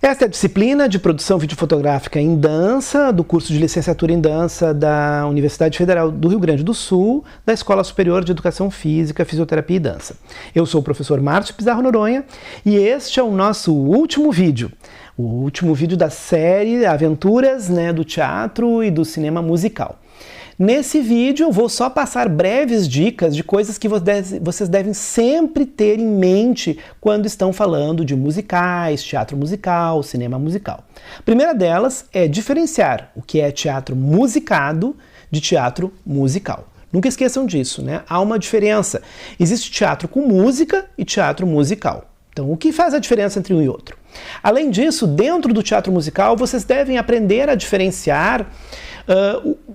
Esta é a disciplina de produção videofotográfica em dança, do curso de licenciatura em dança da Universidade Federal do Rio Grande do Sul, da Escola Superior de Educação Física, Fisioterapia e Dança. Eu sou o professor Márcio Pizarro Noronha e este é o nosso último vídeo. O último vídeo da série Aventuras, do teatro e do cinema musical. Nesse vídeo eu vou só passar breves dicas de coisas que vocês devem sempre ter em mente quando estão falando de musicais, teatro musical, cinema musical. A primeira delas é diferenciar o que é teatro musicado de teatro musical. Nunca esqueçam disso, né? Há uma diferença. Existe teatro com música e teatro musical. Então, o que faz a diferença entre um e outro? Além disso, dentro do teatro musical, vocês devem aprender a diferenciar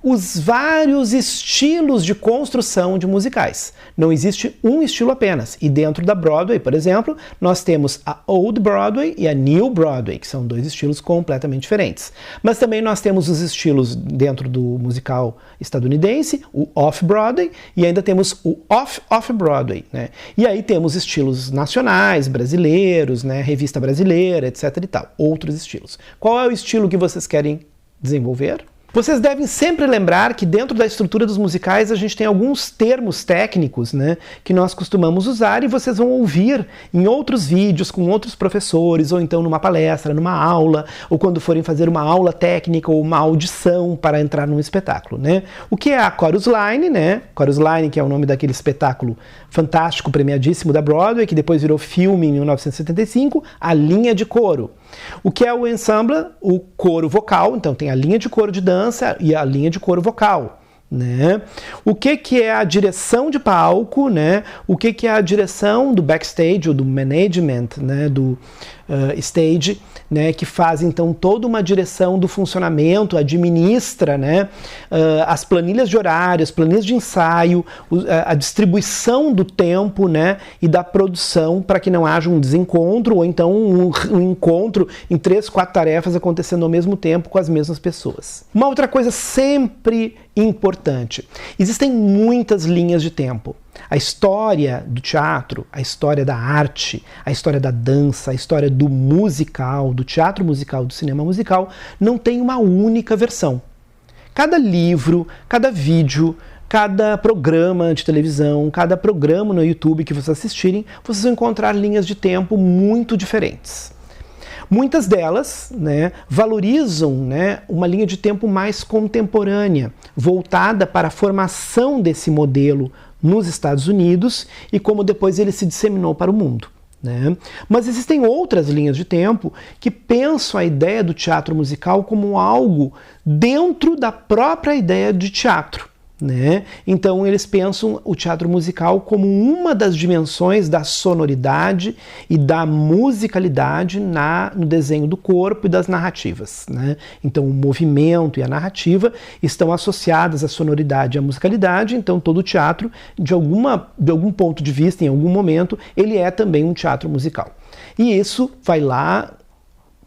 os vários estilos de construção de musicais. Não existe um estilo apenas. E dentro da Broadway, por exemplo, nós temos a Old Broadway e a New Broadway, que são dois estilos completamente diferentes. Mas também nós temos os estilos dentro do musical estadunidense, o Off-Broadway, e ainda temos o Off-Broadway, né? E aí temos estilos nacionais, brasileiros, né? Revista brasileira, etc. e tal. Outros estilos. Qual é o estilo que vocês querem desenvolver? Vocês devem sempre lembrar que dentro da estrutura dos musicais a gente tem alguns termos técnicos, né, que nós costumamos usar e vocês vão ouvir em outros vídeos com outros professores, ou então numa palestra, numa aula, ou quando forem fazer uma aula técnica ou uma audição para entrar num espetáculo, né? O que é a chorus line, né? Chorus line, que é o nome daquele espetáculo fantástico, premiadíssimo da Broadway, que depois virou filme em 1975, a linha de coro. O que é o ensemble? O coro vocal, então tem a linha de coro de dança e a linha de coro vocal, né? O que é a direção de palco, né? O que é a direção do backstage ou do management, né? Do stage, né? Que faz então toda uma direção do funcionamento, administra, né? As planilhas de horário, as planilhas de ensaio, a distribuição do tempo, né? E da produção para que não haja um desencontro ou então um encontro em 3, 4 tarefas acontecendo ao mesmo tempo com as mesmas pessoas. Uma outra coisa sempre importante: existem muitas linhas de tempo. A história do teatro, a história da arte, a história da dança, a história do musical, do teatro musical, do cinema musical, não tem uma única versão. Cada livro, cada vídeo, cada programa de televisão, cada programa no YouTube que vocês assistirem, vocês vão encontrar linhas de tempo muito diferentes. Muitas delas, né, valorizam, né, uma linha de tempo mais contemporânea, voltada para a formação desse modelo nos Estados Unidos e como depois ele se disseminou para o mundo, né? Mas existem outras linhas de tempo que pensam a ideia do teatro musical como algo dentro da própria ideia de teatro, né? Então eles pensam o teatro musical como uma das dimensões da sonoridade e da musicalidade no desenho do corpo e das narrativas, né? Então o movimento e a narrativa estão associadas à sonoridade e à musicalidade, então todo o teatro, de algum ponto de vista, em algum momento, ele é também um teatro musical. E isso vai lá,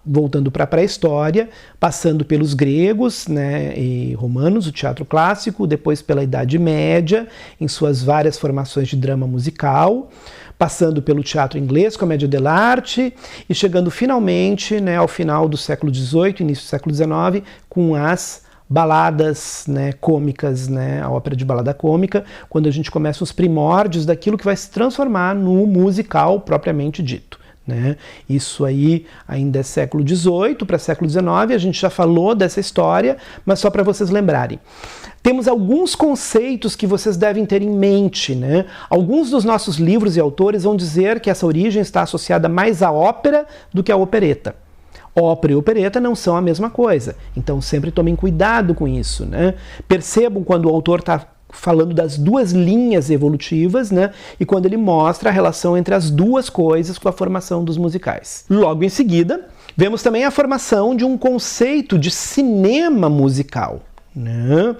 voltando para a pré-história, passando pelos gregos, né, e romanos, o teatro clássico, depois pela Idade Média, em suas várias formações de drama musical, passando pelo teatro inglês, comédia dell'arte, e chegando finalmente, né, ao final do século XVIII, início do século XIX, com as baladas, né, cômicas, né, a ópera de balada cômica, quando a gente começa os primórdios daquilo que vai se transformar no musical propriamente dito, né? Isso aí ainda é século XVIII para século XIX, a gente já falou dessa história, mas só para vocês lembrarem. Temos alguns conceitos que vocês devem ter em mente, né? Alguns dos nossos livros e autores vão dizer que essa origem está associada mais à ópera do que à opereta. Ópera e opereta não são a mesma coisa, então sempre tomem cuidado com isso, né? Percebam quando o autor está falando das duas linhas evolutivas, né? E quando ele mostra a relação entre as duas coisas com a formação dos musicais. Logo em seguida, vemos também a formação de um conceito de cinema musical, né?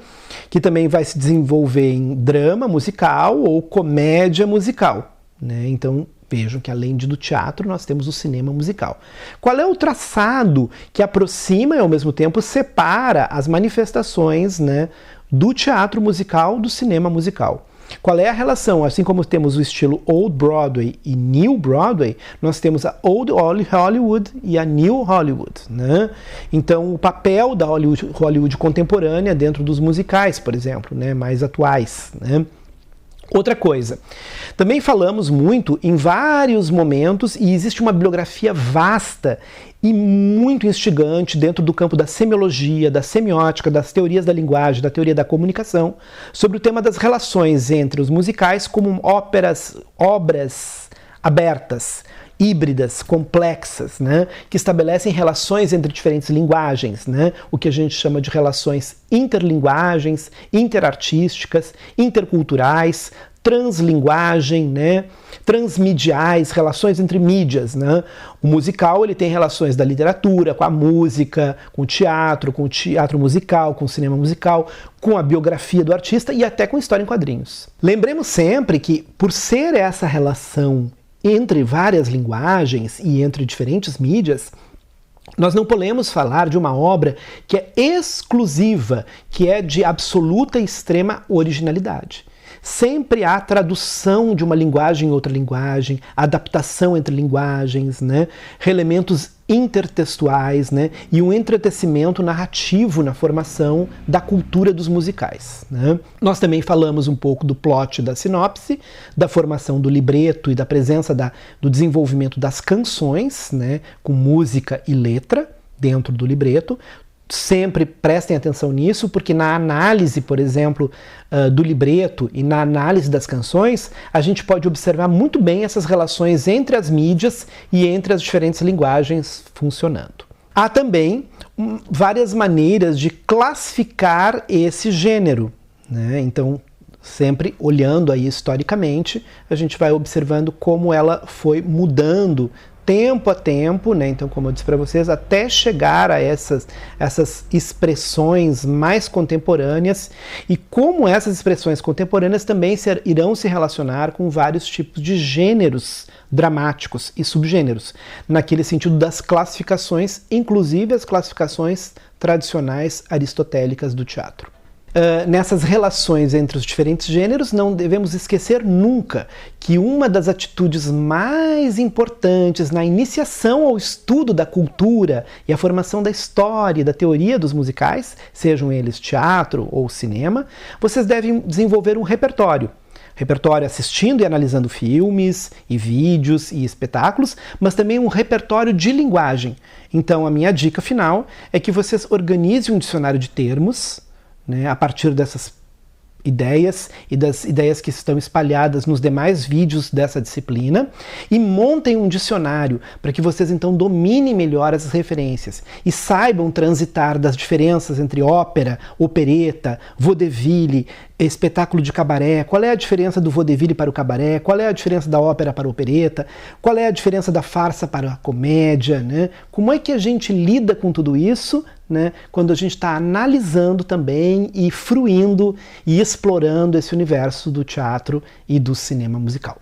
Que também vai se desenvolver em drama musical ou comédia musical, né? Então, vejam que além do teatro, nós temos o cinema musical. Qual é o traçado que aproxima e ao mesmo tempo separa as manifestações, né, do teatro musical do cinema musical? Qual é a relação? Assim como temos o estilo Old Broadway e New Broadway, nós temos a Old Hollywood e a New Hollywood, né? Então, o papel da Hollywood contemporânea dentro dos musicais, por exemplo, né, mais atuais, né? Outra coisa, também falamos muito em vários momentos, e existe uma bibliografia vasta e muito instigante dentro do campo da semiologia, da semiótica, das teorias da linguagem, da teoria da comunicação, sobre o tema das relações entre os musicais como obras abertas, híbridas, complexas, né, que estabelecem relações entre diferentes linguagens, né, o que a gente chama de relações interlinguagens, interartísticas, interculturais, translinguagem, né, transmediais, relações entre mídias, né. O musical ele tem relações da literatura com a música, com o teatro musical, com o cinema musical, com a biografia do artista e até com história em quadrinhos. Lembremos sempre que, por ser essa relação entre várias linguagens e entre diferentes mídias, nós não podemos falar de uma obra que é exclusiva, que é de absoluta e extrema originalidade. Sempre há tradução de uma linguagem em outra linguagem, adaptação entre linguagens, né, elementos intertextuais, né, e um entretecimento narrativo na formação da cultura dos musicais, né. Nós também falamos um pouco do plot da sinopse, da formação do libreto e da presença do desenvolvimento das canções, né, com música e letra dentro do libreto. Sempre prestem atenção nisso, porque na análise, por exemplo, do libreto e na análise das canções, a gente pode observar muito bem essas relações entre as mídias e entre as diferentes linguagens funcionando. Há também várias maneiras de classificar esse gênero, né? Então, sempre olhando aí historicamente, a gente vai observando como ela foi mudando tempo a tempo, né? Então, como eu disse para vocês, até chegar a essas expressões mais contemporâneas, e como essas expressões contemporâneas também irão se relacionar com vários tipos de gêneros dramáticos e subgêneros, naquele sentido das classificações, inclusive as classificações tradicionais aristotélicas do teatro. Nessas relações entre os diferentes gêneros, não devemos esquecer nunca que uma das atitudes mais importantes na iniciação ao estudo da cultura e a formação da história e da teoria dos musicais, sejam eles teatro ou cinema, vocês devem desenvolver um repertório. Repertório assistindo e analisando filmes e vídeos e espetáculos, mas também um repertório de linguagem. Então, a minha dica final é que vocês organizem um dicionário de termos, né, a partir dessas ideias e das ideias que estão espalhadas nos demais vídeos dessa disciplina, e montem um dicionário para que vocês então dominem melhor as referências e saibam transitar das diferenças entre ópera, opereta, vaudeville, espetáculo de cabaré. Qual é a diferença do vaudeville para o cabaré? Qual é a diferença da ópera para a opereta? Qual é a diferença da farsa para a comédia, né? Como é que a gente lida com tudo isso, né, quando a gente está analisando também e fruindo e explorando esse universo do teatro e do cinema musical?